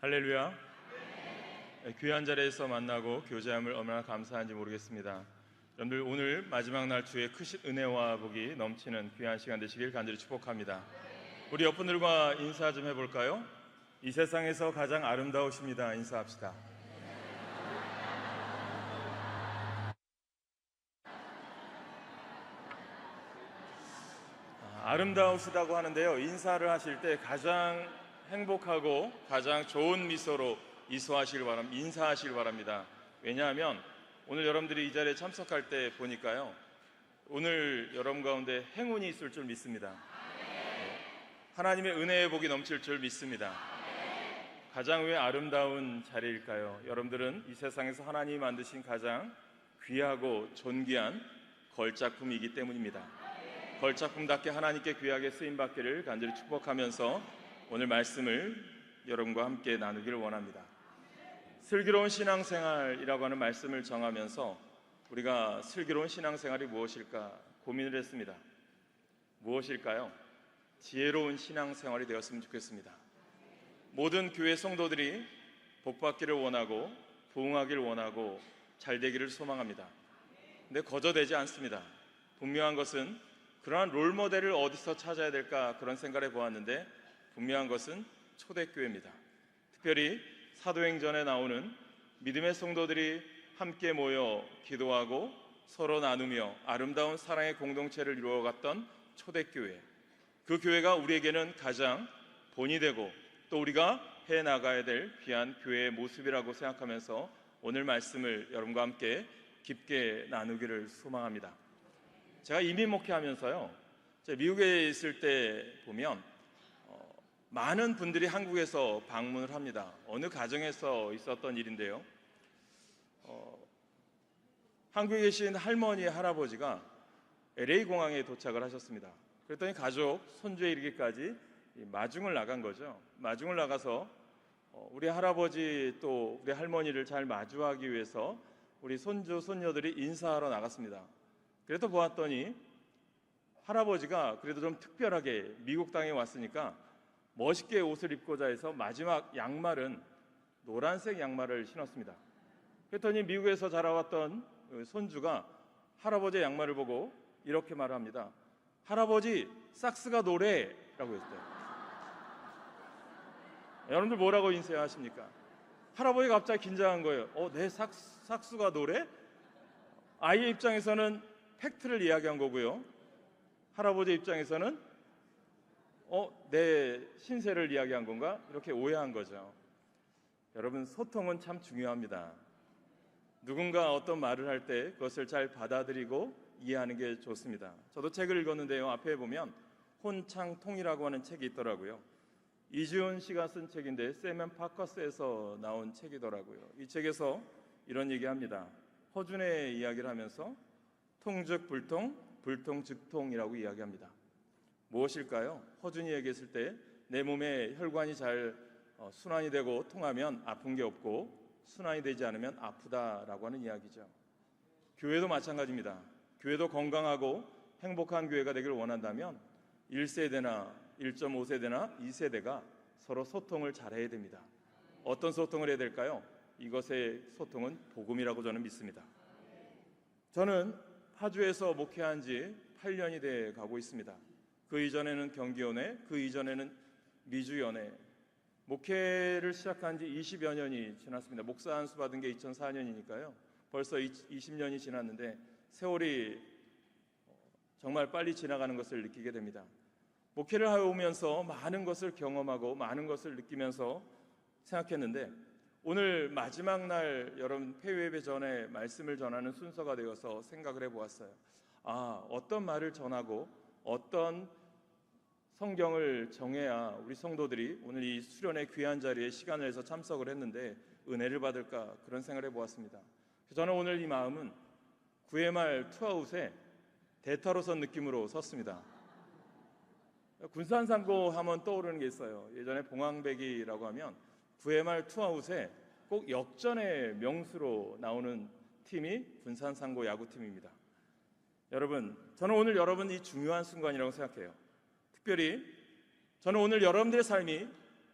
할렐루야. 귀한 자리에서 만나고 교제함을 얼마나 감사한지 모르겠습니다. 여러분들 오늘 마지막 날 주의 크신 은혜와 복이 넘치는 귀한 시간 되시길 간절히 축복합니다. 우리 옆분들과 인사 좀 해볼까요? 이 세상에서 가장 아름다우십니다. 인사합시다. 아름다우시다고 하는데요, 인사를 하실 때 가장 행복하고 가장 좋은 미소로 인사하시길 바랍니다. 왜냐하면 오늘 여러분들이 이 자리에 참석할 때 보니까요, 오늘 여러분 가운데 행운이 있을 줄 믿습니다. 하나님의 은혜의 복이 넘칠 줄 믿습니다. 가장 왜 아름다운 자리일까요? 여러분들은 이 세상에서 하나님이 만드신 가장 귀하고 존귀한 걸작품이기 때문입니다. 걸작품답게 하나님께 귀하게 쓰임받기를 간절히 축복하면서 오늘 말씀을 여러분과 함께 나누기를 원합니다. 슬기로운 신앙생활이라고 하는 말씀을 정하면서 우리가 슬기로운 신앙생활이 무엇일까 고민을 했습니다. 무엇일까요? 지혜로운 신앙생활이 되었으면 좋겠습니다. 모든 교회 성도들이 복받기를 원하고 부흥하기를 원하고 잘되기를 소망합니다. 근데 거저되지 않습니다. 분명한 것은 그러한 롤모델을 어디서 찾아야 될까 그런 생각을 해보았는데, 분명한 것은 초대교회입니다. 특별히 사도행전에 나오는 믿음의 성도들이 함께 모여 기도하고 서로 나누며 아름다운 사랑의 공동체를 이루어갔던 초대교회, 그 교회가 우리에게는 가장 본이 되고 또 우리가 해나가야 될 귀한 교회의 모습이라고 생각하면서 오늘 말씀을 여러분과 함께 깊게 나누기를 소망합니다. 제가 이민 목회하면서요, 미국에 있을 때 보면 많은 분들이 한국에서 방문을 합니다. 어느 가정에서 있었던 일인데요, 한국에 계신 할머니, 할아버지가 LA 공항에 도착을 하셨습니다. 그랬더니 가족 손주에 이르기까지 마중을 나간 거죠. 마중을 나가서 우리 할아버지 또 우리 할머니를 잘 마주하기 위해서 우리 손주, 손녀들이 인사하러 나갔습니다. 그래도 보았더니 할아버지가 그래도 좀 특별하게 미국 땅에 왔으니까 멋있게 옷을 입고자 해서 마지막 양말은 노란색 양말을 신었습니다. 그랬더니 미국에서 자라왔던 손주가 할아버지의 양말을 보고 이렇게 말합니다. 할아버지, 삭스가 노래! 라고 했어요. 여러분들 뭐라고 인쇄하십니까? 할아버지가 갑자기 긴장한 거예요. 내 삭스가 노래? 아이의 입장에서는 팩트를 이야기한 거고요, 할아버지 입장에서는 내 신세를 이야기한 건가? 이렇게 오해한 거죠. 여러분, 소통은 참 중요합니다. 누군가 어떤 말을 할 때 그것을 잘 받아들이고 이해하는 게 좋습니다. 저도 책을 읽었는데요, 앞에 보면 혼창통이라고 하는 책이 있더라고요. 이지훈 씨가 쓴 책인데 세면 파커스에서 나온 책이더라고요. 이 책에서 이런 얘기합니다. 허준의 이야기를 하면서 통즉 불통, 불통즉 통이라고 이야기합니다. 무엇일까요? 허준이 얘기했을 때 내 몸에 혈관이 잘 순환이 되고 통하면 아픈 게 없고 순환이 되지 않으면 아프다라고 하는 이야기죠. 교회도 마찬가지입니다. 교회도 건강하고 행복한 교회가 되기를 원한다면 1세대나 1.5세대나 2세대가 서로 소통을 잘해야 됩니다. 어떤 소통을 해야 될까요? 이것의 소통은 복음이라고 저는 믿습니다. 저는 파주에서 목회한 지 8년이 돼 가고 있습니다. 그 이전에는 경기연회, 그 이전에는 미주연회, 목회를 시작한 지 20여 년이 지났습니다. 목사 안수 받은 게 2004년이니까요. 벌써 20년이 지났는데 세월이 정말 빨리 지나가는 것을 느끼게 됩니다. 목회를 해오면서 많은 것을 경험하고 많은 것을 느끼면서 생각했는데, 오늘 마지막 날 여러분 폐회배 전에 말씀을 전하는 순서가 되어서 생각을 해보았어요. 어떤 말을 전하고 어떤 성경을 정해야 우리 성도들이 오늘 이 수련의 귀한 자리에 시간을 내서 참석을 했는데 은혜를 받을까, 그런 생각을 해보았습니다. 저는 오늘 이 마음은 9회 말 투아웃에 대타로선 느낌으로 섰습니다. 군산상고 하면 떠오르는 게 있어요. 예전에 봉황배기라고 하면 9회 말 투아웃에 꼭 역전의 명수로 나오는 팀이 군산상고 야구팀입니다. 여러분, 저는 오늘 여러분 이 중요한 순간이라고 생각해요. 특별히 저는 오늘 여러분들의 삶이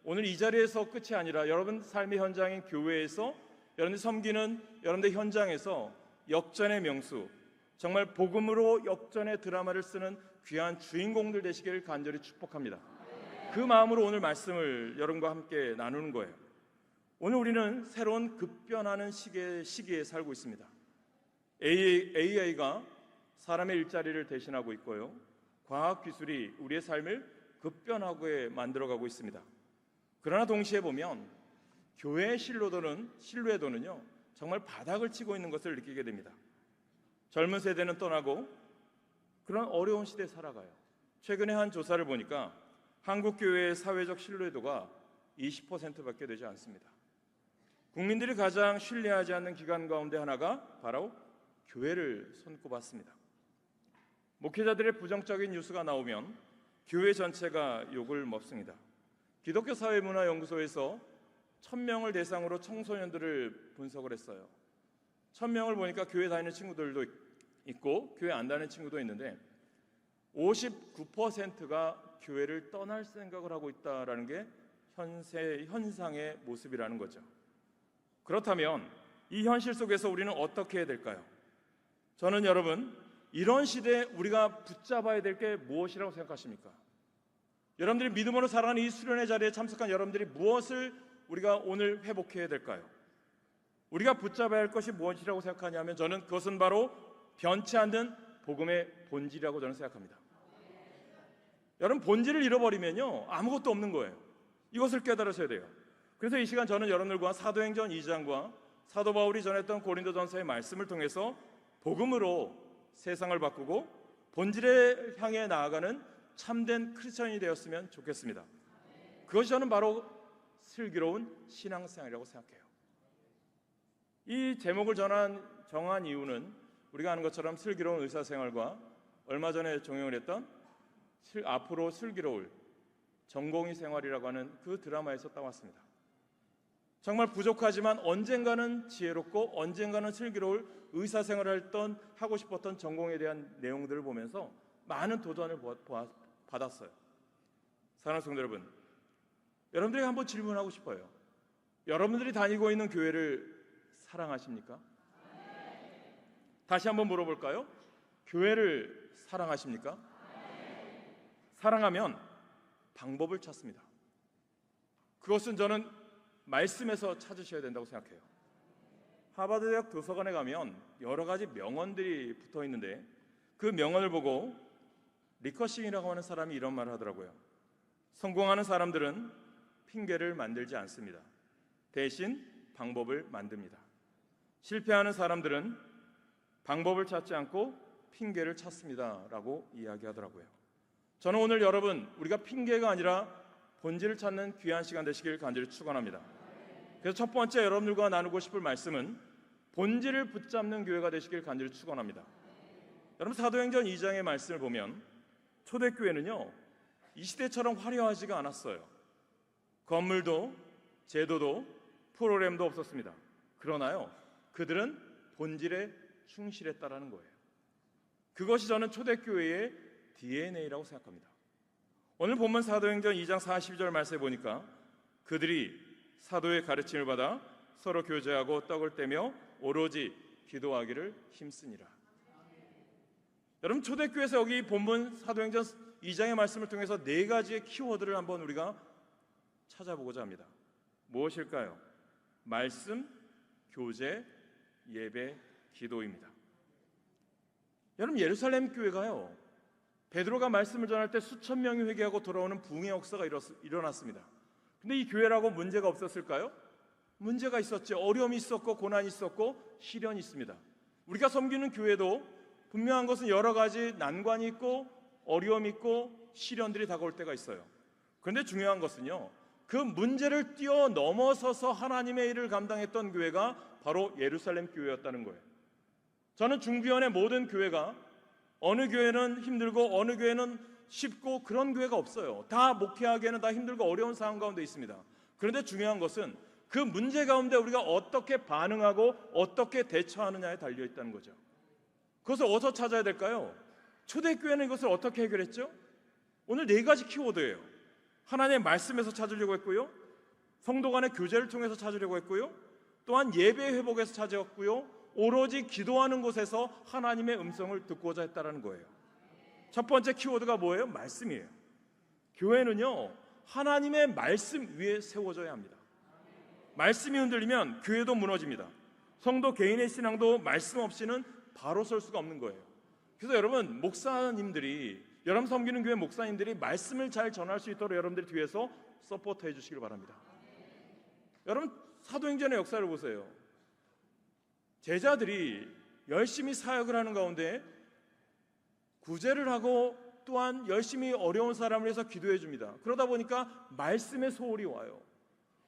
오늘 이 자리에서 끝이 아니라 여러분 삶의 현장인 교회에서 여러분들이 섬기는 여러분들 현장에서 역전의 명수, 정말 복음으로 역전의 드라마를 쓰는 귀한 주인공들 되시기를 간절히 축복합니다. 그 마음으로 오늘 말씀을 여러분과 함께 나누는 거예요. 오늘 우리는 새로운 급변하는 시기에 살고 있습니다. AI가 사람의 일자리를 대신하고 있고요. 과학기술이 우리의 삶을 급변하게 만들어가고 있습니다. 그러나 동시에 보면 교회의 신뢰도는요 정말 바닥을 치고 있는 것을 느끼게 됩니다. 젊은 세대는 떠나고 그런 어려운 시대에 살아가요. 최근에 한 조사를 보니까 한국 교회의 사회적 신뢰도가 20%밖에 되지 않습니다. 국민들이 가장 신뢰하지 않는 기관 가운데 하나가 바로 교회를 손꼽았습니다. 목회자들의 부정적인 뉴스가 나오면 교회 전체가 욕을 먹습니다. 기독교 사회문화연구소에서 1000명을 대상으로 청소년들을 분석을 했어요. 1000명을 보니까 교회 다니는 친구들도 있고 교회 안 다니는 친구도 있는데 59%가 교회를 떠날 생각을 하고 있다는 게 현상의 모습이라는 거죠. 그렇다면 이 현실 속에서 우리는 어떻게 해야 될까요? 저는 여러분 이런 시대에 우리가 붙잡아야 될 게 무엇이라고 생각하십니까? 여러분들이 믿음으로 살아가는 이 수련회 자리에 참석한 여러분들이 무엇을 우리가 오늘 회복해야 될까요? 우리가 붙잡아야 할 것이 무엇이라고 생각하냐면 저는 그것은 바로 변치 않는 복음의 본질이라고 저는 생각합니다. 여러분 본질을 잃어버리면요 아무것도 없는 거예요. 이것을 깨달으셔야 돼요. 그래서 이 시간 저는 여러분들과 사도행전 2장과 사도 바울이 전했던 고린도전서의 말씀을 통해서 복음으로 세상을 바꾸고 본질에 향해 나아가는 참된 크리스천이 되었으면 좋겠습니다. 그것이 저는 바로 슬기로운 신앙생활이라고 생각해요. 이 제목을 정한 이유는 우리가 아는 것처럼 슬기로운 의사생활과 얼마 전에 종영을 했던 앞으로 슬기로울 전공의 생활이라고 하는 그 드라마에서 따왔습니다. 정말 부족하지만 언젠가는 지혜롭고 언젠가는 슬기로울 의사생활을 하고 싶었던 전공에 대한 내용들을 보면서 많은 도전을 받았어요. 사랑하는 성도 여러분, 여러분들에게 한번 질문하고 싶어요. 여러분들이 다니고 있는 교회를 사랑하십니까? 다시 한번 물어볼까요? 교회를 사랑하십니까? 사랑하면 방법을 찾습니다. 그것은 저는 말씀에서 찾으셔야 된다고 생각해요. 하버드 대학 도서관에 가면 여러 가지 명언들이 붙어 있는데 그 명언을 보고 리커싱이라고 하는 사람이 이런 말을 하더라고요. 성공하는 사람들은 핑계를 만들지 않습니다. 대신 방법을 만듭니다. 실패하는 사람들은 방법을 찾지 않고 핑계를 찾습니다 라고 이야기하더라고요. 저는 오늘 여러분 우리가 핑계가 아니라 본질을 찾는 귀한 시간 되시길 간절히 축원합니다. 그래서 첫 번째 여러분들과 나누고 싶을 말씀은 본질을 붙잡는 교회가 되시길 간절히 축원합니다. 여러분 사도행전 2장의 말씀을 보면 초대교회는요 이 시대처럼 화려하지가 않았어요. 건물도 제도도 프로그램도 없었습니다. 그러나요 그들은 본질에 충실했다라는 거예요. 그것이 저는 초대교회의 DNA라고 생각합니다. 오늘 본문 사도행전 2장 42절 말씀에 보니까 그들이 사도의 가르침을 받아 서로 교제하고 떡을 떼며 오로지 기도하기를 힘쓰니라. 여러분 초대교회에서 여기 본문 사도행전 2장의 말씀을 통해서 네 가지의 키워드를 한번 우리가 찾아보고자 합니다. 무엇일까요? 말씀, 교제, 예배, 기도입니다. 여러분 예루살렘 교회가요 베드로가 말씀을 전할 때 수천 명이 회개하고 돌아오는 부흥의 역사가 일어났습니다. 근데 이 교회라고 문제가 없었을까요? 문제가 있었죠. 어려움이 있었고 고난이 있었고 시련이 있습니다. 우리가 섬기는 교회도 분명한 것은 여러 가지 난관이 있고 어려움이 있고 시련들이 다가올 때가 있어요. 그런데 중요한 것은요 그 문제를 뛰어넘어서서 하나님의 일을 감당했던 교회가 바로 예루살렘 교회였다는 거예요. 저는 중비원의 모든 교회가 어느 교회는 힘들고 어느 교회는 쉽고 그런 교회가 없어요. 다 목회하기에는 다 힘들고 어려운 상황 가운데 있습니다. 그런데 중요한 것은 그 문제 가운데 우리가 어떻게 반응하고 어떻게 대처하느냐에 달려있다는 거죠. 그것을 어디서 찾아야 될까요? 초대교회는 이것을 어떻게 해결했죠? 오늘 네 가지 키워드예요. 하나님의 말씀에서 찾으려고 했고요 성도 간의 교제를 통해서 찾으려고 했고요. 또한 예배 회복에서 찾았고요. 오로지 기도하는 곳에서 하나님의 음성을 듣고자 했다는 거예요. 첫 번째 키워드가 뭐예요? 말씀이에요. 교회는요, 하나님의 말씀 위에 세워져야 합니다. 말씀이 흔들리면 교회도 무너집니다. 성도 개인의 신앙도 말씀 없이는 바로 설 수가 없는 거예요. 그래서 여러분, 목사님들이, 여러분 섬기는 교회 목사님들이 말씀을 잘 전할 수 있도록 여러분들이 뒤에서 서포트 해주시길 바랍니다. 여러분, 사도행전의 역사를 보세요. 제자들이 열심히 사역을 하는 가운데 구제를 하고 또한 열심히 어려운 사람을 위해서 기도해 줍니다. 그러다 보니까 말씀의 소홀이 와요.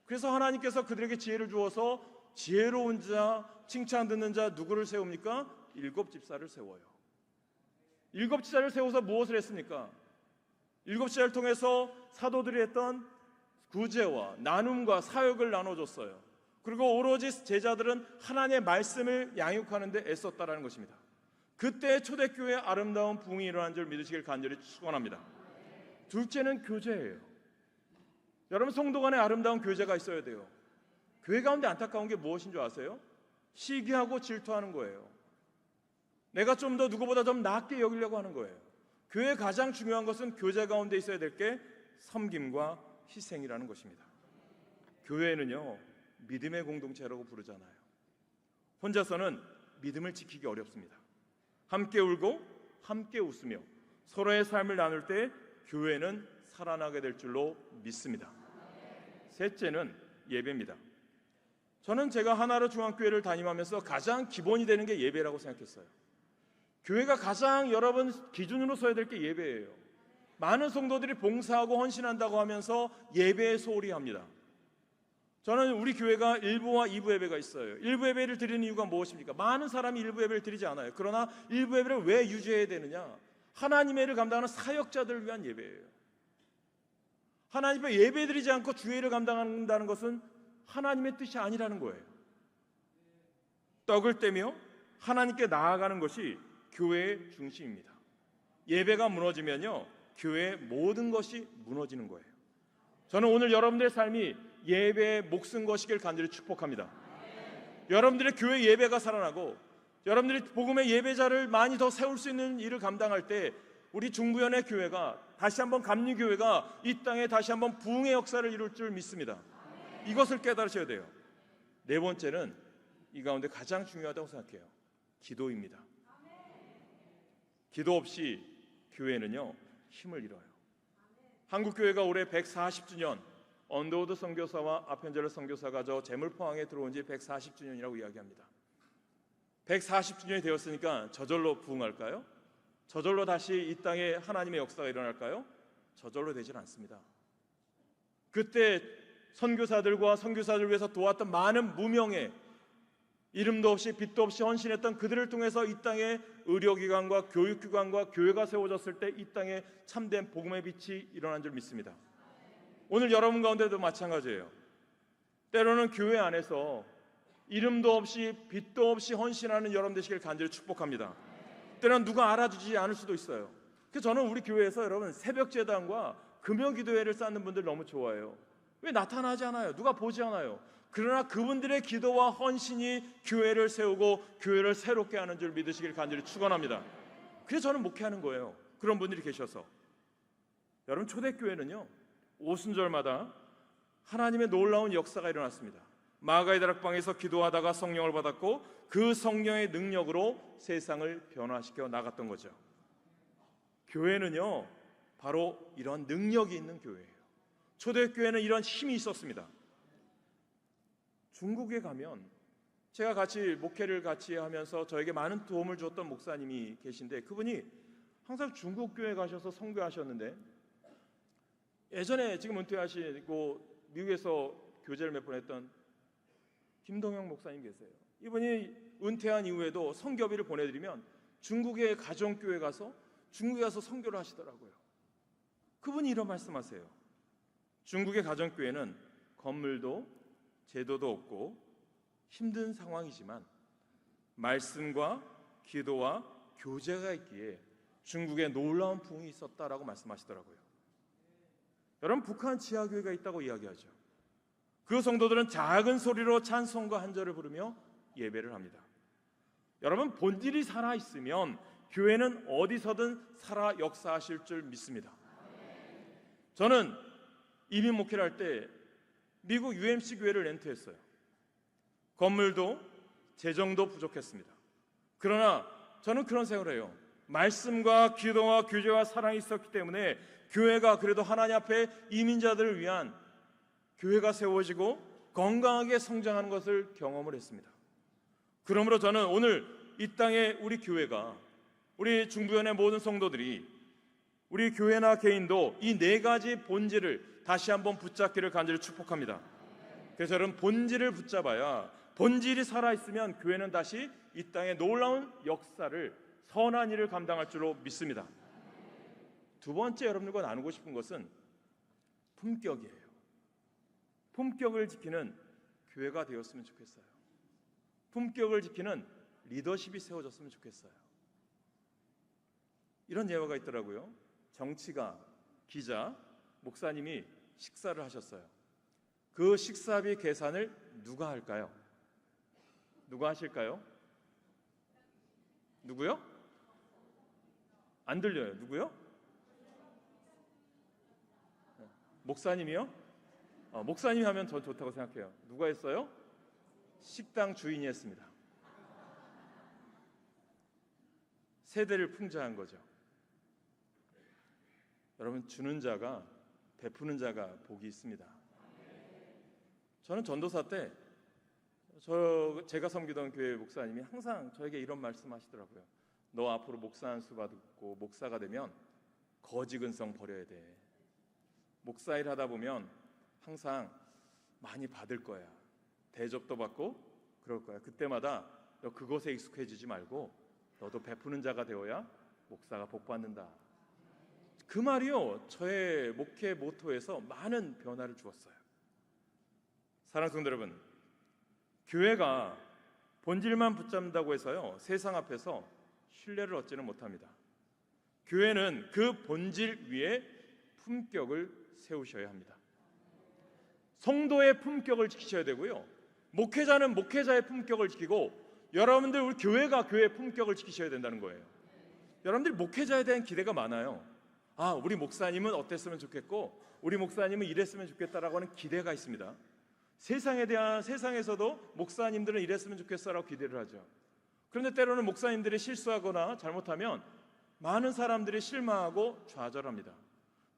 그래서 하나님께서 그들에게 지혜를 주어서 지혜로운 자, 칭찬 듣는 자 누구를 세웁니까? 7 집사를 세워요. 7 집사를 세워서 무엇을 했습니까? 7 집사를 통해서 사도들이 했던 구제와 나눔과 사역을 나눠줬어요. 그리고 오로지 제자들은 하나님의 말씀을 양육하는 데 애썼다라는 것입니다. 그때 초대교회의 아름다운 부흥이 일어난 줄 믿으시길 간절히 축원합니다. 둘째는 교제예요. 여러분, 성도 간에 아름다운 교제가 있어야 돼요. 교회 가운데 안타까운 게 무엇인 줄 아세요? 시기하고 질투하는 거예요. 내가 좀 더 누구보다 좀 낫게 여기려고 하는 거예요. 교회의 가장 중요한 것은 교제 가운데 있어야 될 게 섬김과 희생이라는 것입니다. 교회는요, 믿음의 공동체라고 부르잖아요. 혼자서는 믿음을 지키기 어렵습니다. 함께 울고 함께 웃으며 서로의 삶을 나눌 때 교회는 살아나게 될 줄로 믿습니다. 셋째는 예배입니다. 저는 제가 하나로 중앙교회를 다니면서 가장 기본이 되는 게 예배라고 생각했어요. 교회가 가장 여러분 기준으로 서야 될 게 예배예요. 많은 성도들이 봉사하고 헌신한다고 하면서 예배에 소홀히 합니다. 저는 우리 교회가 1부와 2부 예배가 있어요. 1부 예배를 드리는 이유가 무엇입니까? 많은 사람이 1부 예배를 드리지 않아요. 그러나 1부 예배를 왜 유지해야 되느냐? 하나님의 일을 감당하는 사역자들을 위한 예배예요. 하나님의 예배 드리지 않고 주의를 감당한다는 것은 하나님의 뜻이 아니라는 거예요. 떡을 떼며 하나님께 나아가는 것이 교회의 중심입니다. 예배가 무너지면요, 교회의 모든 것이 무너지는 거예요. 저는 오늘 여러분들의 삶이 예배에 목숨 거시길 간절히 축복합니다. 여러분들의 교회 예배가 살아나고 여러분들이 복음의 예배자를 많이 더 세울 수 있는 일을 감당할 때 우리 중부연의 교회가 다시 한번 감리교회가 이 땅에 다시 한번 부흥의 역사를 이룰 줄 믿습니다. 이것을 깨달으셔야 돼요. 네 번째는 이 가운데 가장 중요하다고 생각해요. 기도입니다. 기도 없이 교회는요, 힘을 잃어요. 한국교회가 올해 140주년, 언더우드 선교사와 아펜젤러 선교사가 저 제물포항에 들어온 지 140주년이라고 이야기합니다. 140주년이 되었으니까 저절로 부흥할까요? 저절로 다시 이 땅에 하나님의 역사가 일어날까요? 저절로 되질 않습니다. 그때 선교사들과 선교사들을 위해서 도왔던 많은 무명의 이름도 없이 빛도 없이 헌신했던 그들을 통해서 이 땅에 의료기관과 교육기관과 교회가 세워졌을 때 이 땅에 참된 복음의 빛이 일어난 줄 믿습니다. 오늘 여러분 가운데도 마찬가지예요. 때로는 교회 안에서 이름도 없이 빛도 없이 헌신하는 여러분 되시길 간절히 축복합니다. 때로는 누가 알아주지 않을 수도 있어요. 그래서 저는 우리 교회에서 여러분 새벽제단과 금요기도회를 쌓는 분들 너무 좋아해요. 왜 나타나지 않아요? 누가 보지 않아요? 그러나 그분들의 기도와 헌신이 교회를 세우고 교회를 새롭게 하는 줄 믿으시길 간절히 축원합니다. 그래서 저는 목회하는 거예요. 그런 분들이 계셔서. 여러분, 초대교회는요, 오순절마다 하나님의 놀라운 역사가 일어났습니다. 마가의 다락방에서 기도하다가 성령을 받았고 그 성령의 능력으로 세상을 변화시켜 나갔던 거죠. 교회는요, 바로 이런 능력이 있는 교회예요. 초대교회는 이런 힘이 있었습니다. 중국에 가면 제가 같이 목회를 같이 하면서 저에게 많은 도움을 주었던 목사님이 계신데 그분이 항상 중국 교회 가셔서 선교하셨는데 예전에 지금 은퇴하시고 미국에서 교제를 몇 번 했던 김동영 목사님 계세요. 이분이 은퇴한 이후에도 선교비를 보내드리면 중국의 가정교회 가서 중국에 가서 선교를 하시더라고요. 그분이 이런 말씀하세요. 중국의 가정교회는 건물도 제도도 없고 힘든 상황이지만 말씀과 기도와 교제가 있기에 중국에 놀라운 부흥이 있었다라고 말씀하시더라고요. 여러분, 북한 지하교회가 있다고 이야기하죠. 그 성도들은 작은 소리로 찬송과 한절을 부르며 예배를 합니다. 여러분, 본질이 살아있으면 교회는 어디서든 살아 역사하실 줄 믿습니다. 저는 이민 목회를 할 때 미국 UMC 교회를 렌트했어요. 건물도 재정도 부족했습니다. 그러나 저는 그런 생각을 해요. 말씀과 기도와 교제와 사랑이 있었기 때문에 교회가 그래도 하나님 앞에 이민자들을 위한 교회가 세워지고 건강하게 성장하는 것을 경험을 했습니다. 그러므로 저는 오늘 이 땅에 우리 교회가, 우리 중부연의 모든 성도들이, 우리 교회나 개인도 이 네 가지 본질을 다시 한번 붙잡기를 간절히 축복합니다. 그래서 여러분, 본질을 붙잡아야, 본질이 살아있으면 교회는 다시 이 땅에 놀라운 역사를, 선한 일을 감당할 줄로 믿습니다. 두 번째 여러분들과 나누고 싶은 것은 품격이에요. 품격을 지키는 교회가 되었으면 좋겠어요. 품격을 지키는 리더십이 세워졌으면 좋겠어요. 이런 예화가 있더라고요. 정치가, 기자, 목사님이 식사를 하셨어요. 그 식사비 계산을 누가 할까요? 누가 하실까요? 누구요? 안 들려요. 누구요? 목사님이요? 목사님이 하면 더 좋다고 생각해요. 누가 했어요? 식당 주인이 했습니다. 세대를 풍자한 거죠. 여러분, 주는 자가, 베푸는 자가 복이 있습니다. 저는 전도사 때 제가 섬기던 교회 목사님이 항상 저에게 이런 말씀하시더라고요. 너 앞으로 목사 안수 받고 목사가 되면 거지 근성 버려야 돼. 목사 일 하다 보면 항상 많이 받을 거야. 대접도 받고 그럴 거야. 그때마다 너 그것에 익숙해지지 말고 너도 베푸는 자가 되어야 목사가 복 받는다. 그 말이요, 저의 목회 모토에서 많은 변화를 주었어요. 사랑하는 성도 여러분, 교회가 본질만 붙잡는다고 해서요, 세상 앞에서 신뢰를 얻지는 못합니다. 교회는 그 본질 위에 품격을 세우셔야 합니다. 성도의 품격을 지키셔야 되고요, 목회자는 목회자의 품격을 지키고, 여러분들 우리 교회가 교회의 품격을 지키셔야 된다는 거예요. 여러분들 목회자에 대한 기대가 많아요. 우리 목사님은 어땠으면 좋겠고 우리 목사님은 이랬으면 좋겠다라고 하는 기대가 있습니다. 세상에서도 목사님들은 이랬으면 좋겠어라고 기대를 하죠. 그런데 때로는 목사님들이 실수하거나 잘못하면 많은 사람들이 실망하고 좌절합니다.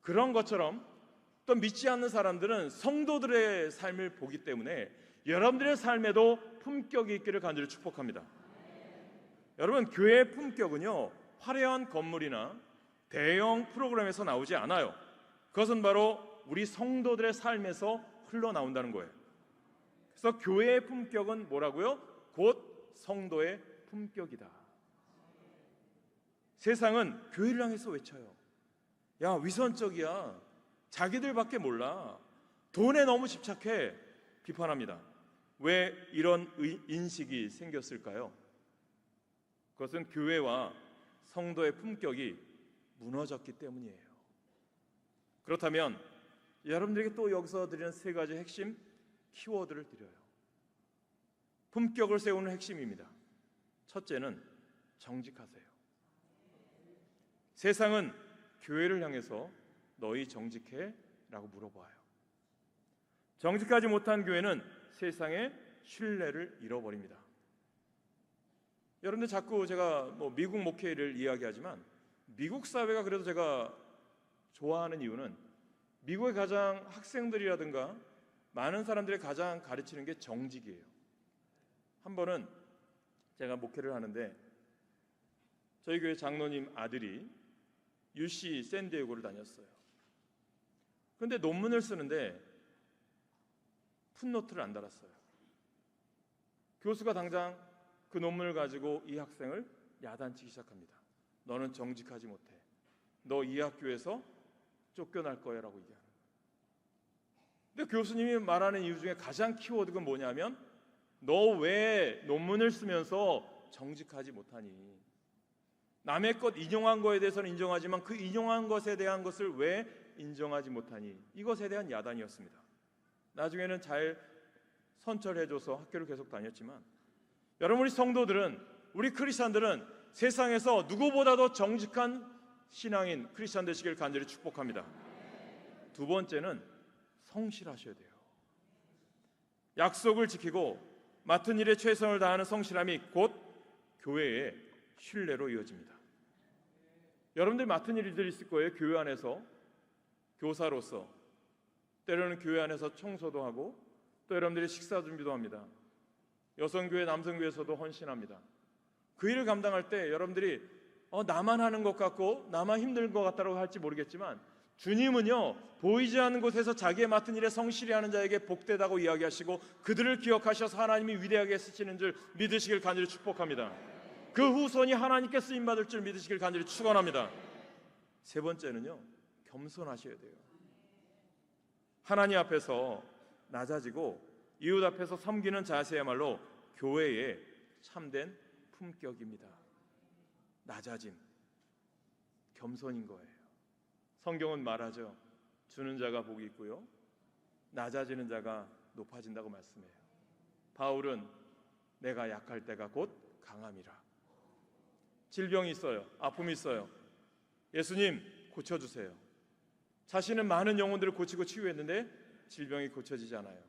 그런 것처럼 또 믿지 않는 사람들은 성도들의 삶을 보기 때문에 여러분들의 삶에도 품격이 있기를 간절히 축복합니다. 여러분, 교회의 품격은요, 화려한 건물이나 대형 프로그램에서 나오지 않아요. 그것은 바로 우리 성도들의 삶에서 흘러나온다는 거예요. 그래서 교회의 품격은 뭐라고요? 곧 성도의 품격이다. 세상은 교회를 향해서 외쳐요. 야, 위선적이야. 자기들밖에 몰라. 돈에 너무 집착해. 비판합니다. 왜 이런 인식이 생겼을까요? 그것은 교회와 성도의 품격이 무너졌기 때문이에요. 그렇다면 여러분들에게 또 여기서 드리는 세 가지 핵심 키워드를 드려요. 품격을 세우는 핵심입니다. 첫째는 정직하세요. 세상은 교회를 향해서 너희 정직해? 라고 물어봐요. 정직하지 못한 교회는 세상의 신뢰를 잃어버립니다. 여러분들 자꾸 제가 미국 목회를 이야기하지만 미국 사회가 그래도 제가 좋아하는 이유는 미국의 가장 학생들이라든가 많은 사람들이 가장 가르치는 게 정직이에요. 한 번은 제가 목회를 하는데 저희 교회 장로님 아들이 UC 샌디에고를 다녔어요. 그런데 논문을 쓰는데 풋노트를 안 달았어요. 교수가 당장 그 논문을 가지고 이 학생을 야단치기 시작합니다. 너는 정직하지 못해. 너 이 학교에서 쫓겨날 거야 라고 얘기하는 거예요. 근데 교수님이 말하는 이유 중에 가장 키워드가 뭐냐면 너 왜 논문을 쓰면서 정직하지 못하니? 남의 것 인용한 거에 대해서는 인정하지만 그 인용한 것에 대한 것을 왜 인정하지 못하니? 이것에 대한 야단이었습니다. 나중에는 잘 선처해줘서 학교를 계속 다녔지만, 여러분, 우리 성도들은, 우리 크리스찬들은 세상에서 누구보다도 정직한 신앙인 크리스찬 되시길 간절히 축복합니다. 두 번째는 성실하셔야 돼요. 약속을 지키고 맡은 일에 최선을 다하는 성실함이 곧 교회의 신뢰로 이어집니다. 여러분들이 맡은 일들이 있을 거예요. 교회 안에서 교사로서, 때로는 교회 안에서 청소도 하고, 또 여러분들이 식사 준비도 합니다. 여성교회, 남성교회에서도 헌신합니다. 그 일을 감당할 때 여러분들이 나만 하는 것 같고 나만 힘든 것 같다고 할지 모르겠지만, 주님은요, 보이지 않는 곳에서 자기의 맡은 일에 성실히 하는 자에게 복되다고 이야기하시고 그들을 기억하셔서 하나님이 위대하게 쓰시는 줄 믿으시길 간절히 축복합니다. 그 후손이 하나님께 쓰임받을 줄 믿으시길 간절히 축원합니다. 세 번째는요, 겸손하셔야 돼요. 하나님 앞에서 낮아지고 이웃 앞에서 섬기는 자세야말로 교회의 참된 품격입니다. 낮아짐, 겸손인 거예요. 성경은 말하죠. 주는 자가 복이 있고요, 낮아지는 자가 높아진다고 말씀해요. 바울은 내가 약할 때가 곧 강함이라. 질병이 있어요. 아픔이 있어요. 예수님 고쳐주세요. 자신은 많은 영혼들을 고치고 치유했는데 질병이 고쳐지지 않아요.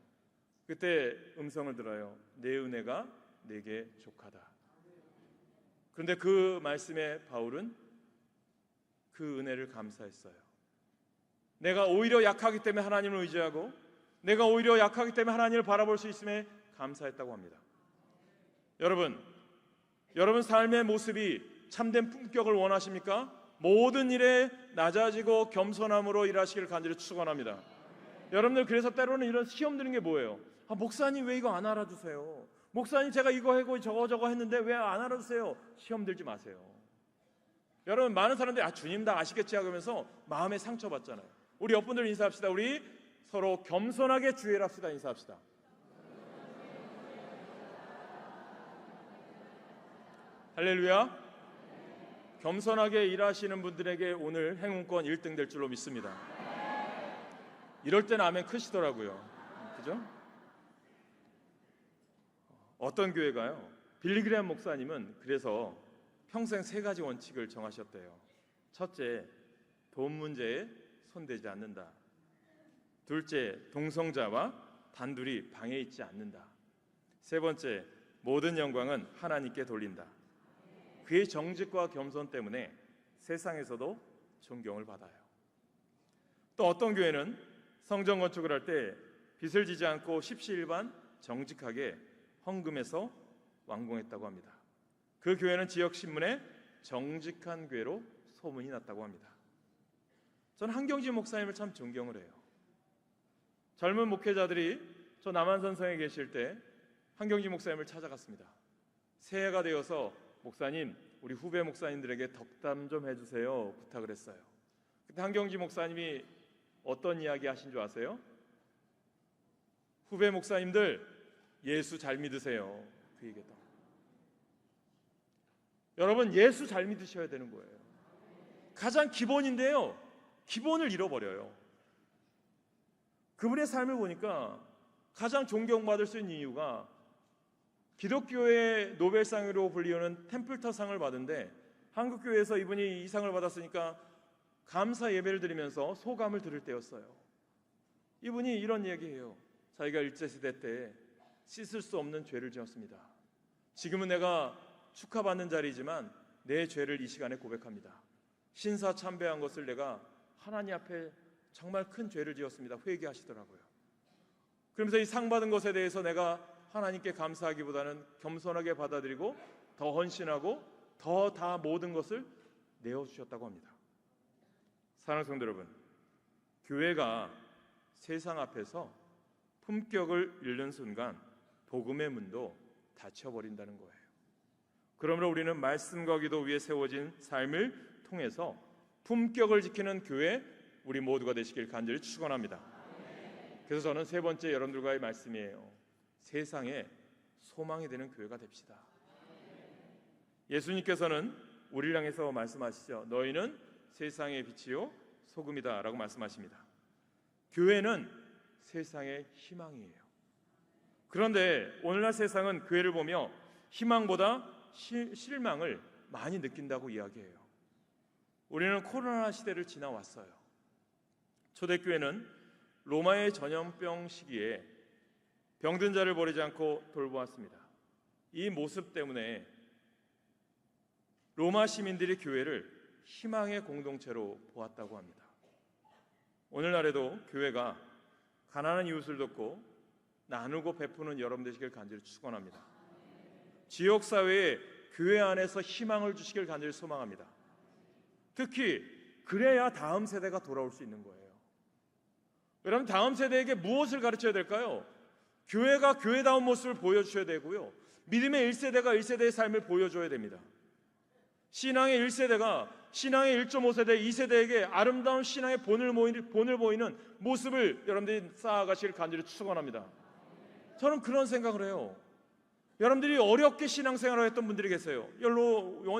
그때 음성을 들어요. 내 은혜가 내게 족하다. 그런데 그 말씀에 바울은 그 은혜를 감사했어요. 내가 오히려 약하기 때문에 하나님을 의지하고, 내가 오히려 약하기 때문에 하나님을 바라볼 수 있음에 감사했다고 합니다. 여러분 삶의 모습이 참된 품격을 원하십니까? 모든 일에 낮아지고 겸손함으로 일하시길 간절히 축원합니다. 여러분들, 그래서 때로는 이런 시험 드는 게 뭐예요? 목사님 왜 이거 안 알아주세요? 목사님 제가 이거 하고 저거 했는데 왜 안 알아주세요? 시험 들지 마세요. 여러분, 많은 사람들이 주님 다 아시겠지 하면서 마음에 상처받잖아요. 우리 옆분들 인사합시다. 우리 서로 겸손하게 주의를 합시다. 인사합시다. 할렐루야. 겸손하게 일하시는 분들에게 오늘 행운권 1등 될 줄로 믿습니다. 이럴 때는 아멘 크시더라고요. 그죠? 어떤 교회가요, 빌리그레함 목사님은 그래서 평생 3가지 원칙을 정하셨대요. 첫째, 돈 문제에 손대지 않는다. 둘째, 동성자와 단둘이 방에 있지 않는다. 세 번째, 모든 영광은 하나님께 돌린다. 그의 정직과 겸손 때문에 세상에서도 존경을 받아요. 또 어떤 교회는 성전 건축을 할 때 빚을 지지 않고 십시일반 정직하게 헌금해서 완공했다고 합니다. 그 교회는 지역 신문에 정직한 교회로 소문이 났다고 합니다. 저는 한경지 목사님을 참 존경을 해요. 젊은 목회자들이 저 남한산성에 계실 때 한경지 목사님을 찾아갔습니다. 새해가 되어서 목사님, 우리 후배 목사님들에게 덕담 좀 해주세요 부탁을 했어요. 그때 한경지 목사님이 어떤 이야기 하신 줄 아세요? 후배 목사님들 예수 잘 믿으세요. 그 얘기했다. 여러분, 예수 잘 믿으셔야 되는 거예요. 가장 기본인데요, 기본을 잃어버려요. 그분의 삶을 보니까 가장 존경받을 수 있는 이유가 기독교의 노벨상으로 불리우는 템플턴상을 받은데, 한국교회에서 이분이 이 상을 받았으니까 감사 예배를 드리면서 소감을 들을 때였어요. 이분이 이런 얘기해요. 자기가 일제시대 때 씻을 수 없는 죄를 지었습니다. 지금은 내가 축하받는 자리지만 내 죄를 이 시간에 고백합니다. 신사 참배한 것을 내가 하나님 앞에 정말 큰 죄를 지었습니다. 회개하시더라고요. 그러면서 이 상 받은 것에 대해서 내가 하나님께 감사하기보다는 겸손하게 받아들이고 더 헌신하고 더 다 모든 것을 내어주셨다고 합니다. 사랑하는 성도 여러분, 교회가 세상 앞에서 품격을 잃는 순간 복음의 문도 닫혀버린다는 거예요. 그러므로 우리는 말씀과 기도 위에 세워진 삶을 통해서 품격을 지키는 교회, 우리 모두가 되시길 간절히 축원합니다. 그래서 저는 세 번째 여러분들과의 말씀이에요. 세상에 소망이 되는 교회가 됩시다. 예수님께서는 우리를 향해서 말씀하시죠. 너희는 세상의 빛이요 소금이다 라고 말씀하십니다. 교회는 세상의 희망이에요. 그런데 오늘날 세상은 교회를 보며 희망보다 실망을 많이 느낀다고 이야기해요. 우리는 코로나 시대를 지나왔어요. 초대교회는 로마의 전염병 시기에 병든 자를 버리지 않고 돌보았습니다. 이 모습 때문에 로마 시민들이 교회를 희망의 공동체로 보았다고 합니다. 오늘날에도 교회가 가난한 이웃을 돕고 나누고 베푸는 여러분 되시길 간절히 축원합니다. 지역사회에 교회 안에서 희망을 주시길 간절히 소망합니다. 특히 그래야 다음 세대가 돌아올 수 있는 거예요. 여러분, 다음 세대에게 무엇을 가르쳐야 될까요? 교회가 교회다운 모습을 보여주셔야 되고요, 믿음의 1세대가 1세대의 삶을 보여줘야 됩니다. 신앙의 1세대가 신앙의 1.5세대, 2세대에게 아름다운 신앙의 본을 보이는 모습을 여러분들이 쌓아가시길 간절히 축원합니다. 저는 그런 생각을 해요. 여러분들이 어렵게 신앙생활을 했던 분들이 계세요.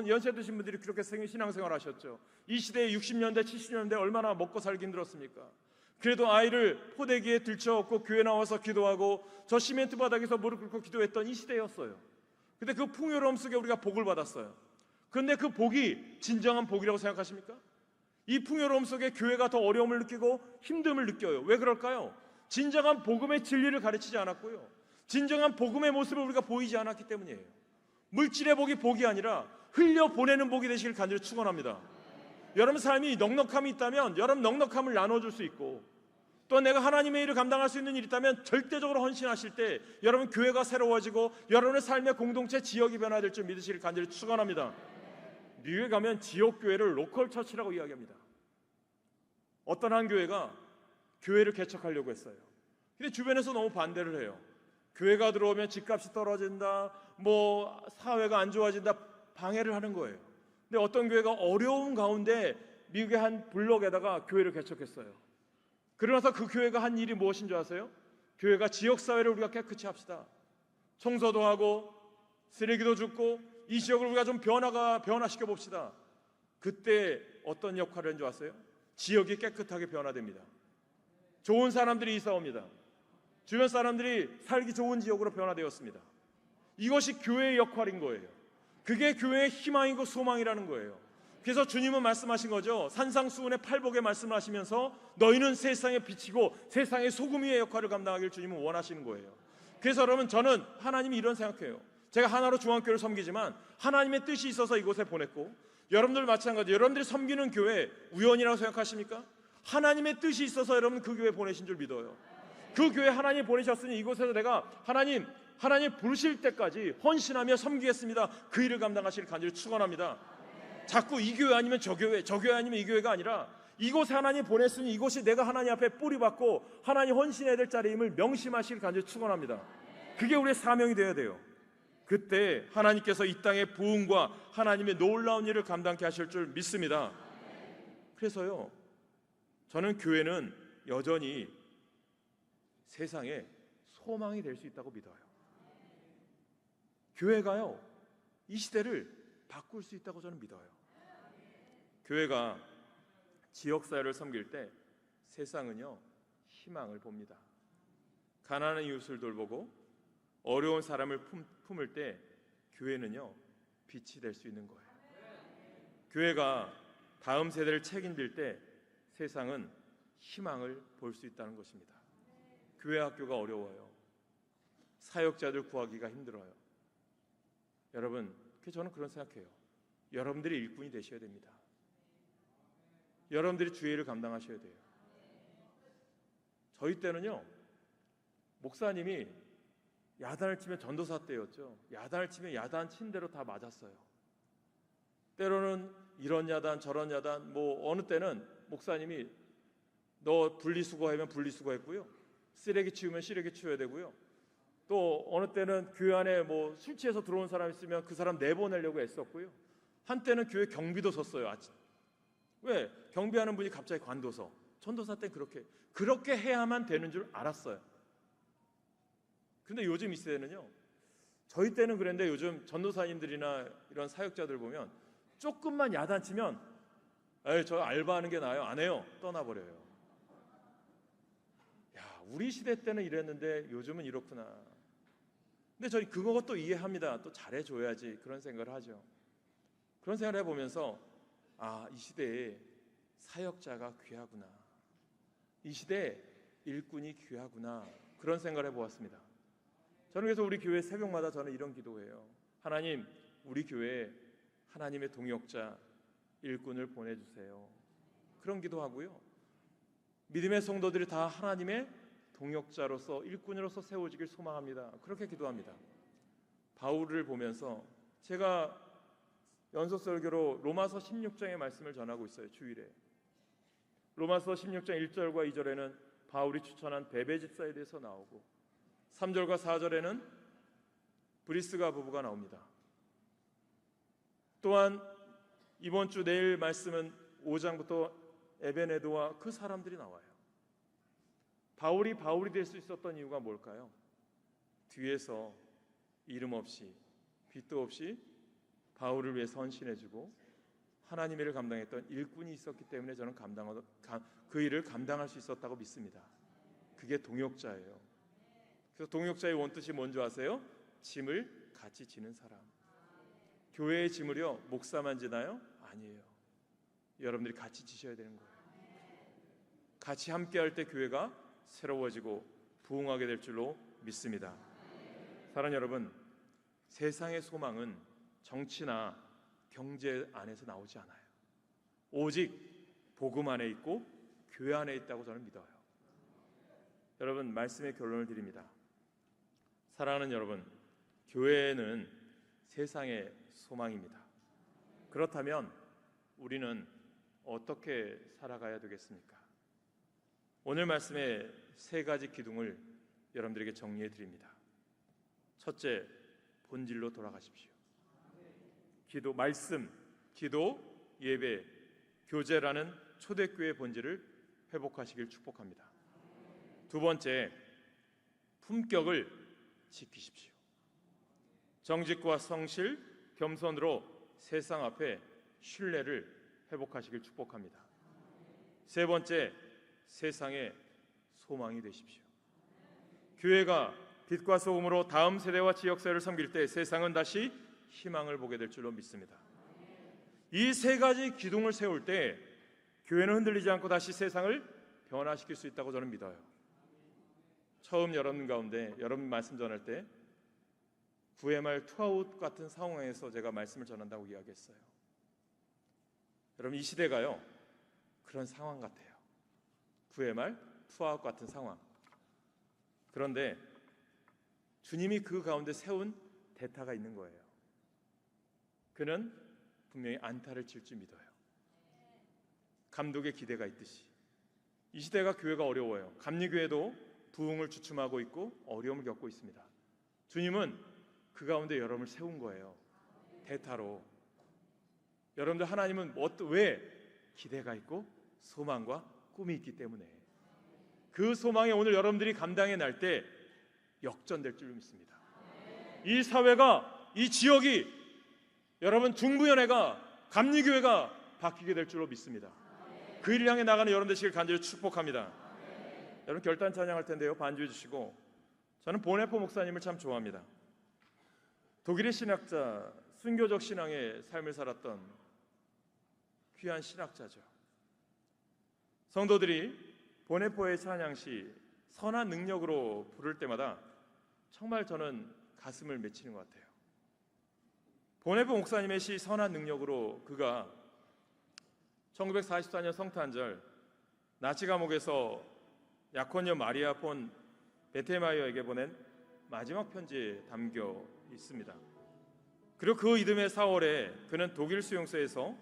연세 드신 분들이 그렇게 신앙생활을 하셨죠. 이 시대에 60년대, 70년대 얼마나 먹고 살기 힘들었습니까? 그래도 아이를 포대기에 들쳐업고 교회 나와서 기도하고 저 시멘트 바닥에서 무릎 꿇고 기도했던 이 시대였어요. 근데 그 풍요로움 속에 우리가 복을 받았어요. 그런데 그 복이 진정한 복이라고 생각하십니까? 이 풍요로움 속에 교회가 더 어려움을 느끼고 힘듦을 느껴요. 왜 그럴까요? 진정한 복음의 진리를 가르치지 않았고요, 진정한 복음의 모습을 우리가 보이지 않았기 때문이에요. 물질의 복이 복이 아니라 흘려보내는 복이 되시길 간절히 축원합니다. 여러분 삶이 넉넉함이 있다면 여러분 넉넉함을 나눠줄 수 있고, 또 내가 하나님의 일을 감당할 수 있는 일이 있다면 절대적으로 헌신하실 때 여러분 교회가 새로워지고 여러분의 삶의 공동체, 지역이 변화될 줄 믿으시길 간절히 축원합니다. 미국에 가면 지역교회를 로컬 처치라고 이야기합니다. 어떤 한 교회가 교회를 개척하려고 했어요. 근데 주변에서 너무 반대를 해요. 교회가 들어오면 집값이 떨어진다, 사회가 안 좋아진다, 방해를 하는 거예요. 근데 어떤 교회가 어려운 가운데 미국의 한 블록에다가 교회를 개척했어요. 그러면서 그 교회가 한 일이 무엇인 줄 아세요? 교회가 지역사회를 우리가 깨끗이 합시다. 청소도 하고 쓰레기도 줍고 이 지역을 우리가 좀 변화시켜 봅시다. 그때 어떤 역할을 했는지 아세요? 지역이 깨끗하게 변화됩니다. 좋은 사람들이 이사 옵니다. 주변 사람들이 살기 좋은 지역으로 변화되었습니다. 이것이 교회의 역할인 거예요. 그게 교회의 희망이고 소망이라는 거예요. 그래서 주님은 말씀하신 거죠. 산상수훈의 팔복에 말씀을 하시면서 너희는 세상의 빛이고 세상의 소금의 역할을 감당하길 주님은 원하시는 거예요. 그래서 여러분, 저는 하나님이 이런 생각해요. 제가 하나로 중앙교회를 섬기지만 하나님의 뜻이 있어서 이곳에 보냈고, 여러분들 마찬가지, 여러분들이 섬기는 교회 우연이라고 생각하십니까? 하나님의 뜻이 있어서 여러분 그 교회 보내신 줄 믿어요. 그 교회 하나님 보내셨으니 이곳에서 내가 하나님 부르실 때까지 헌신하며 섬기겠습니다. 그 일을 감당하실 간절히 축원합니다. 자꾸 이 교회 아니면 저 교회 아니면 이 교회가 아니라 이곳에 하나님 보냈으니 이곳이 내가 하나님 앞에 뿌리박고 하나님 헌신해야 될 자리임을 명심하실 간절히 축원합니다. 그게 우리의 사명이 되어야 돼요. 그때 하나님께서 이 땅의 부흥과 하나님의 놀라운 일을 감당케 하실 줄 믿습니다. 그래서요, 저는 교회는 여전히 세상에 소망이 될 수 있다고 믿어요. 교회가요, 이 시대를 바꿀 수 있다고 저는 믿어요. 교회가 지역사회를 섬길 때 세상은요, 희망을 봅니다. 가난한 이웃을 돌보고 어려운 사람을 품을 때 교회는요, 빛이 될 수 있는 거예요. 교회가 다음 세대를 책임질 때 세상은 희망을 볼 수 있다는 것입니다. 교회 학교가 어려워요. 사역자들 구하기가 힘들어요. 여러분, 저는 그런 생각해요. 여러분들이 일꾼이 되셔야 됩니다. 여러분들이 주의를 감당하셔야 돼요. 저희 때는요, 목사님이 야단을 치면, 전도사 때였죠, 야단을 치면 야단 친 대로 다 맞았어요. 때로는 이런 야단 저런 야단, 어느 때는 목사님이 너 분리수거하면 분리수거했고요, 쓰레기 치우면 쓰레기 치워야 되고요, 또 어느 때는 교회 안에 술 취해서 들어온 사람 있으면 그 사람 내보내려고 애썼고요, 한때는 교회 경비도 섰어요. 아침 왜? 경비하는 분이 갑자기 관둬서. 전도사 때 그렇게 해야만 되는 줄 알았어요. 근데 요즘 이 세대는요, 저희 때는 그랬는데 요즘 전도사님들이나 이런 사역자들 보면 조금만 야단치면 저 알바하는 게 나아요, 안 해요, 떠나버려요. 야, 우리 시대 때는 이랬는데 요즘은 이렇구나. 근데 저희 그것도 이해합니다. 또 잘해줘야지 그런 생각을 하죠. 그런 생각을 해보면서 이 시대에 사역자가 귀하구나. 이 시대에 일꾼이 귀하구나. 그런 생각을 해보았습니다. 저는 그래서 우리 교회 새벽마다 저는 이런 기도해요. 하나님, 우리 교회에 하나님의 동역자, 일꾼을 보내주세요. 그런 기도하고요. 믿음의 성도들이 다 하나님의 동역자로서 일꾼으로서 세워지길 소망합니다. 그렇게 기도합니다. 바울을 보면서 제가 연속설교로 로마서 16장의 말씀을 전하고 있어요. 주일에 로마서 16장 1절과 2절에는 바울이 추천한 베베 집사에 대해서 나오고 3절과 4절에는 브리스가 부부가 나옵니다. 또한 이번 주 내일 말씀은 5장부터 에베네도와 그 사람들이 나와요. 바울이 될 수 있었던 이유가 뭘까요? 뒤에서 이름 없이 빚도 없이 바울을 위해 선신해주고 하나님의 일을 감당했던 일꾼이 있었기 때문에 저는 그 일을 감당할 수 있었다고 믿습니다. 그게 동역자예요. 그래서 동역자의 원뜻이 뭔지 아세요? 짐을 같이 지는 사람. 교회의 짐을요 목사만 지나요? 아니에요. 여러분들이 같이 지셔야 되는 거예요. 같이 함께할 때 교회가 새로워지고 부흥하게 될 줄로 믿습니다. 사랑하는 여러분, 세상의 소망은 정치나 경제 안에서 나오지 않아요. 오직 복음 안에 있고 교회 안에 있다고 저는 믿어요. 여러분, 말씀의 결론을 드립니다. 사랑하는 여러분, 교회는 세상의 소망입니다. 그렇다면 우리는 어떻게 살아가야 되겠습니까? 오늘 말씀의 세 가지 기둥을 여러분들에게 정리해 드립니다. 첫째, 본질로 돌아가십시오. 기도, 말씀, 기도, 예배, 교제라는 초대교회의 본질을 회복하시길 축복합니다. 두 번째, 품격을 지키십시오. 정직과 성실, 겸손으로 세상 앞에 신뢰를 회복하시길 축복합니다. 세 번째, 세상의 소망이 되십시오. 교회가 빛과 소금으로 다음 세대와 지역사회를 섬길 때 세상은 다시 희망을 보게 될 줄로 믿습니다. 이 세 가지 기둥을 세울 때 교회는 흔들리지 않고 다시 세상을 변화시킬 수 있다고 저는 믿어요. 처음 여러분 가운데 여러분 말씀 전할 때 9회 말 투아웃 같은 상황에서 제가 말씀을 전한다고 이야기했어요. 여러분, 이 시대가요 그런 상황 같아요. 9회 말 투아웃 같은 상황. 그런데 주님이 그 가운데 세운 대타가 있는 거예요. 그는 분명히 안타를 칠 줄 믿어요. 감독의 기대가 있듯이 이 시대가 교회가 어려워요. 감리교회도 부흥을 주춤하고 있고 어려움을 겪고 있습니다. 주님은 그 가운데 여러분을 세운 거예요. 대타로. 여러분들, 하나님은 왜? 기대가 있고 소망과 꿈이 있기 때문에 그 소망에 오늘 여러분들이 감당해 날 때 역전될 줄 믿습니다. 이 사회가, 이 지역이, 여러분 중부연회가, 감리교회가 바뀌게 될 줄로 믿습니다. 그 일을 향해 나가는 여러분 되시길 간절히 축복합니다. 여러분, 결단 찬양할 텐데요, 반주해 주시고. 저는 보네포 목사님을 참 좋아합니다. 독일의 신학자, 순교적 신앙의 삶을 살았던 귀한 신학자죠. 성도들이 보네포의 찬양시 선한 능력으로 부를 때마다 정말 저는 가슴을 맺히는 것 같아요. 보네포 목사님의 시 선한 능력으로 그가 1944년 성탄절 나치 감옥에서 약혼녀 마리아 폰 베테마이어에게 보낸 마지막 편지에 담겨 있습니다. 그리고 그 이듬해 4월에 그는 독일 수용소에서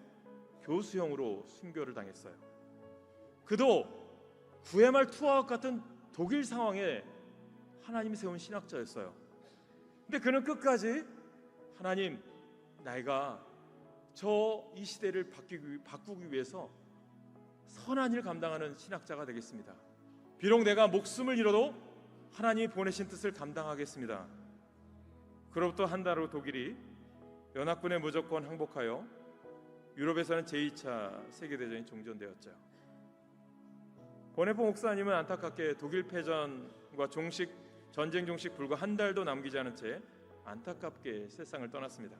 교수형으로 순교를 당했어요. 그도 9회 말 투아웃 같은 독일 상황에 하나님이 세운 신학자였어요. 근데 그는 끝까지 하나님, 내가 이 시대를 바꾸기 위해서 선한 일을 감당하는 신학자가 되겠습니다. 비록 내가 목숨을 잃어도 하나님이 보내신 뜻을 감당하겠습니다. 그로부터 한 달 후 독일이 연합군에 무조건 항복하여 유럽에서는 제2차 세계대전이 종전되었죠. 보네포 목사님은 안타깝게 독일 패전과 전쟁 종식 불과 한 달도 남기지 않은 채 안타깝게 세상을 떠났습니다.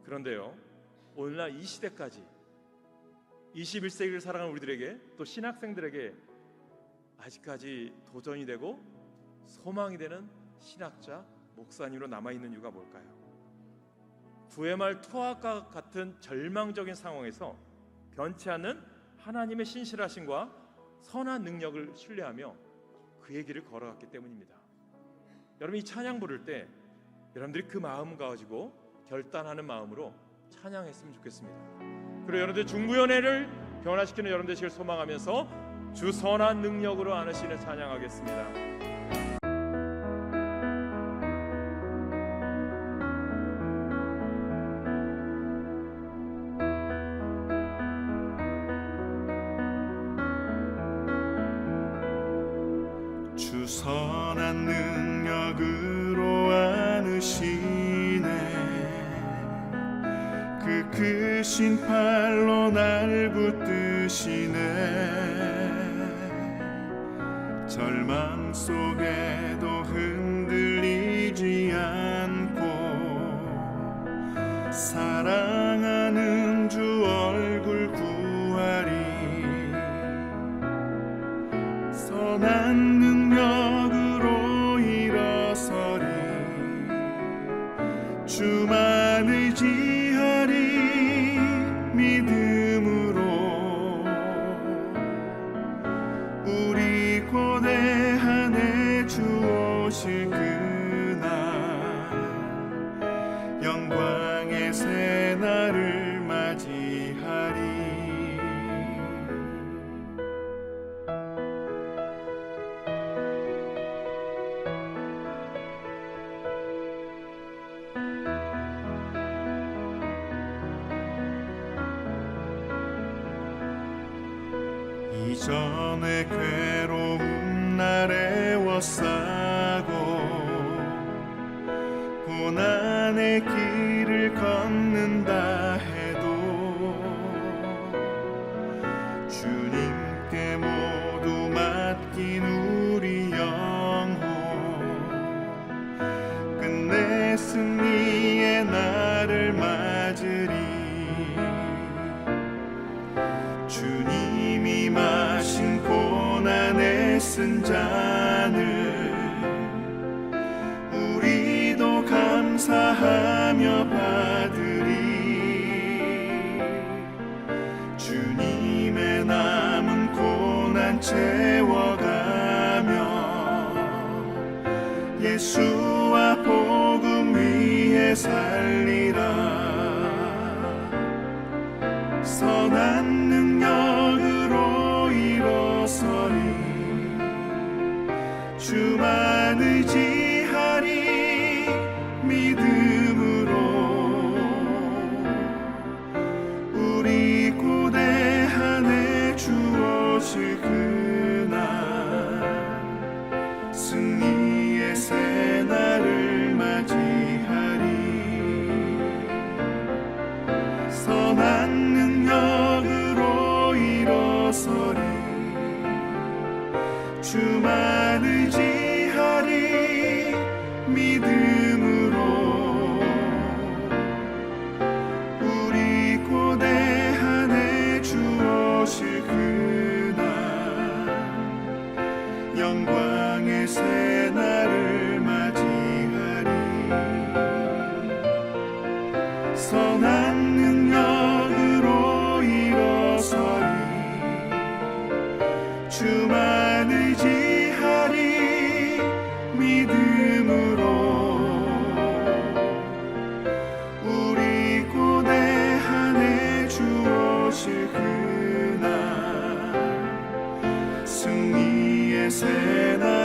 그런데요, 오늘날 이 시대까지 21세기를 살아가는 우리들에게, 또 신학생들에게 아직까지 도전이 되고 소망이 되는 신학자, 목사님으로 남아있는 이유가 뭘까요? 구해말 투하과 같은 절망적인 상황에서 변치 않는 하나님의 신실하심과 선한 능력을 신뢰하며 그의 길을 걸어갔기 때문입니다. 여러분, 이 찬양 부를 때 여러분들이 그 마음 가지고 결단하는 마음으로 찬양했으면 좋겠습니다. 그리고 여러분들 중부연회를 변화시키는 여러분 되시길 소망하면서 주 선한 능력으로 안으시는 찬양하겠습니다. 주 선한 능력으로 안으시네. 그 크신 팔로 날 붙드시네. 절망 속에도 흔들리지 않고 사랑하는 주 얼굴 구하리. 선한 능력으로 일어서리. 주만 의지하리. 믿음으로 우리 고대한에 주 오실 그날 영광의 새날을 맞이하리. 이전에 괴로움 날 애워싸고 고난의 길을 걷는다 해도 주님께 모두 맡긴 우리 영혼 끝내 승리의 날을 맞으리. 주님이 마신 고난의 쓴 잔을 우리도 감사하며 받으리. 주님의 남은 고난 채워가며 예수와 복음 위에 살리라. 선한 능력으로 일어서리. 주만 의지하리. 믿음으로 우리 고대한에 주 오실 그날 승리의 새날을 맞이하리. 선한 능력으로 일어서리. 주만 의지하리. 믿음으로 우리 고대한에 주 오실 그날 영광의 새날을 맞이하리. 선한 능력으로 일어서리. 주만 의지하리. 믿음으로 우리 고대한에 주 오실 그날 승리의 새날